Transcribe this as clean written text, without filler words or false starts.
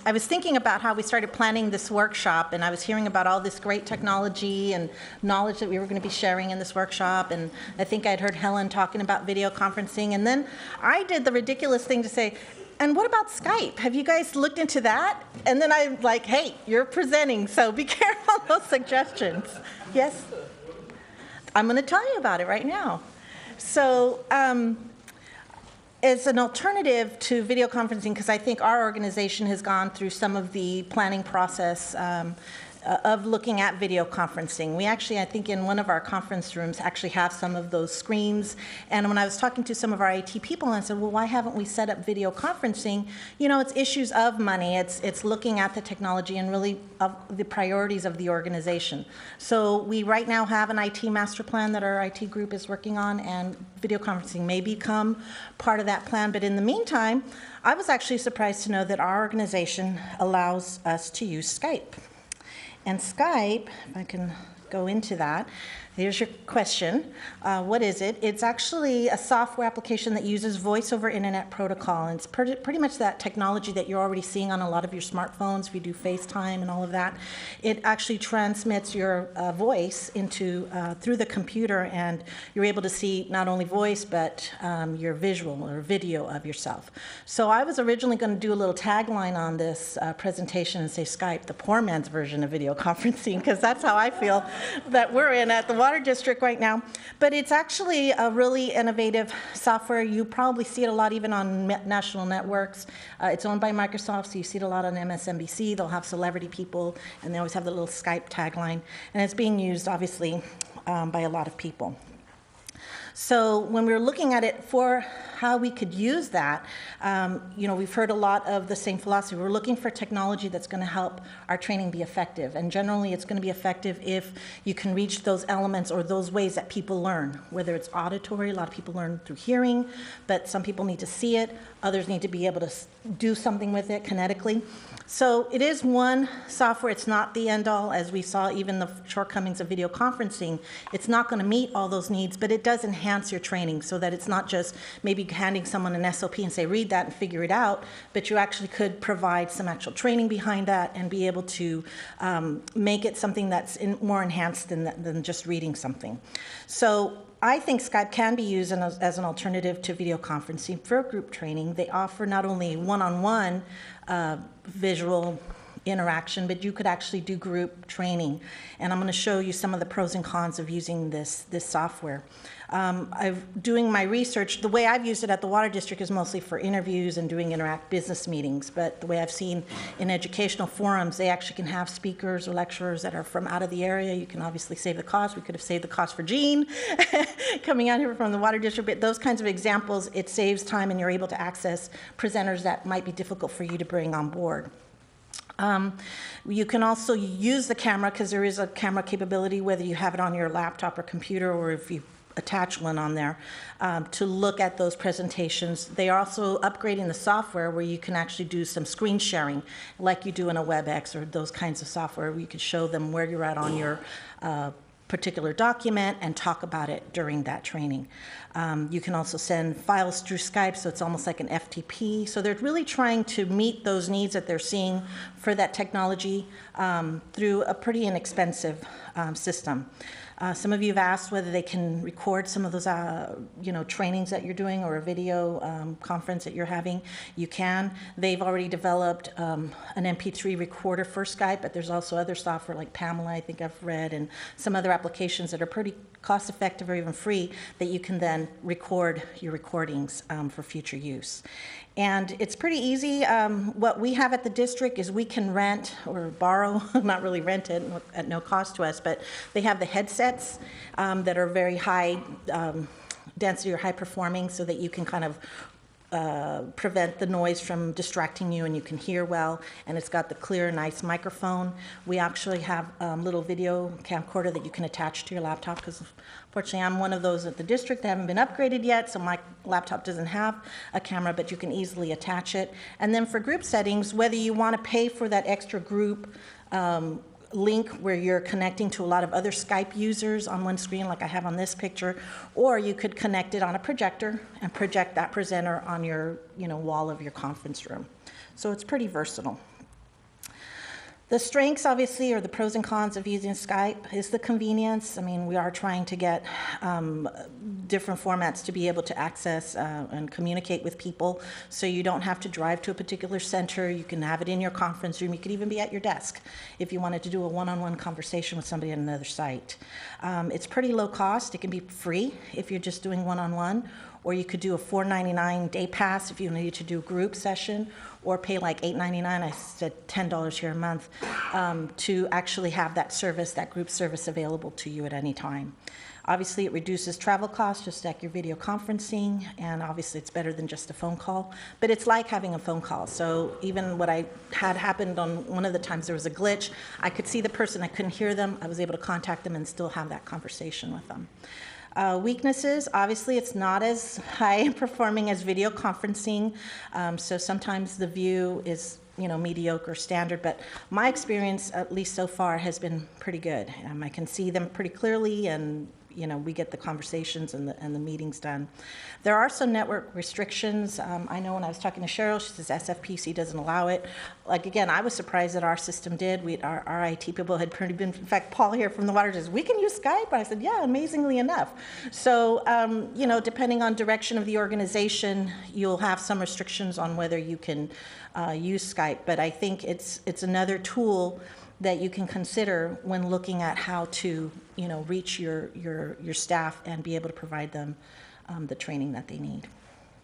I was thinking about how we started planning this workshop, and I was hearing about all this great technology and knowledge that we were going to be sharing in this workshop, and I think I'd heard Helen talking about video conferencing, and then I did the ridiculous thing to say, and what about Skype? Have you guys looked into that? And then I'm like, hey, you're presenting, so be careful of those suggestions. Yes? I'm going to tell you about it right now. So, as an alternative to video conferencing, because I think our organization has gone through some of the planning process of looking at video conferencing. We actually, I think in one of our conference rooms, actually have some of those screens. And when I was talking to some of our IT people, I said, well, why haven't we set up video conferencing? You know, it's issues of money. It's looking at the technology and really of the priorities of the organization. So we right now have an IT master plan that our IT group is working on, and video conferencing may become part of that plan. But in the meantime, I was actually surprised to know that our organization allows us to use Skype. And Skype, if I can go into that, here's your question. What is it? It's actually a software application that uses voice over internet protocol. And it's pretty much that technology that you're already seeing on a lot of your smartphones if you do FaceTime and all of that. It actually transmits your voice into through the computer, and you're able to see not only voice but your visual or video of yourself. So I was originally going to do a little tagline on this presentation and say Skype, the poor man's version of video conferencing, because that's how I feel that we're in at the Water District right now. But it's actually a really innovative software. You probably see it a lot even on national networks. It's owned by Microsoft, so you see it a lot on MSNBC. They'll have celebrity people, and they always have the little Skype tagline. And it's being used, obviously, by a lot of people. So when we were looking at it for how we could use that, you know, we've heard a lot of the same philosophy. We're looking for technology that's going to help our training be effective. And generally, it's going to be effective if you can reach those elements or those ways that people learn, whether it's auditory. A lot of people learn through hearing, but some people need to see it. Others need to be able to do something with it kinetically. So it is one software. It's not the end-all, as we saw even the shortcomings of video conferencing. It's not going to meet all those needs, but it does enhance your training so that it's not just maybe handing someone an SOP and say, read that and figure it out, but you actually could provide some actual training behind that and be able to make it something that's more enhanced than just reading something. So I think Skype can be used as an alternative to video conferencing for group training. They offer not only one-on-one visual interaction, but you could actually do group training. And I'm going to show you some of the pros and cons of using this software. Doing my research, the way I've used it at the Water District is mostly for interviews and doing interact business meetings, but the way I've seen in educational forums, they actually can have speakers or lecturers that are from out of the area. You can obviously save the cost. We could have saved the cost for Jean coming out here from the Water District, but those kinds of examples, it saves time and you're able to access presenters that might be difficult for you to bring on board. You can also use the camera, because there is a camera capability, whether you have it on your laptop or computer or if you attach one on there, to look at those presentations. They are also upgrading the software where you can actually do some screen sharing like you do in a WebEx or those kinds of software where you can show them where you're at on your particular document and talk about it during that training. You can also send files through Skype, so it's almost like an FTP. So they're really trying to meet those needs that they're seeing for that technology through a pretty inexpensive system. Some of you have asked whether they can record some of those trainings that you're doing or a video conference that you're having. You can. They've already developed an MP3 recorder for Skype, but there's also other software like Pamela, I think I've read, and some other applications that are pretty cost-effective or even free that you can then record your recordings for future use. And it's pretty easy. What we have at the district is we can rent or borrow, not really rent it at no cost to us, but they have the headsets that are very high density or high performing so that you can kind of prevent the noise from distracting you and you can hear well, and it's got the clear, nice microphone. We actually have a little video camcorder that you can attach to your laptop, because fortunately I'm one of those at the district that haven't been upgraded yet, so my laptop doesn't have a camera, but you can easily attach it. And then for group settings, whether you want to pay for that extra group link where you're connecting to a lot of other Skype users on one screen like I have on this picture, or you could connect it on a projector and project that presenter on your wall of your conference room. So it's pretty versatile. The strengths, obviously, or the pros and cons of using Skype is the convenience. I mean, we are trying to get different formats to be able to access and communicate with people, so you don't have to drive to a particular center. You can have it in your conference room. You could even be at your desk if you wanted to do a one-on-one conversation with somebody at another site. It's pretty low cost. It can be free if you're just doing one-on-one, or you could do a $4.99 day pass if you needed to do a group session, or pay like $8.99, I said $10 here a month, to actually have that service, that group service available to you at any time. Obviously, it reduces travel costs, just like your video conferencing, and obviously it's better than just a phone call, but it's like having a phone call. So even what I had happened on one of the times there was a glitch, I could see the person, I couldn't hear them, I was able to contact them and still have that conversation with them. Weaknesses, obviously it's not as high performing as video conferencing, so sometimes the view is mediocre, standard, but my experience, at least so far, has been pretty good. I can see them pretty clearly, and we get the conversations and the meetings done. There are some network restrictions. I know when I was talking to Cheryl, she says SFPC doesn't allow it. Like, again, I was surprised that our system did. Our IT people had pretty been, in fact, Paul here from the Water says, we can use Skype? And I said, yeah, amazingly enough. So, depending on direction of the organization, you'll have some restrictions on whether you can use Skype, but I think it's another tool that you can consider when looking at how to, reach your staff and be able to provide them the training that they need.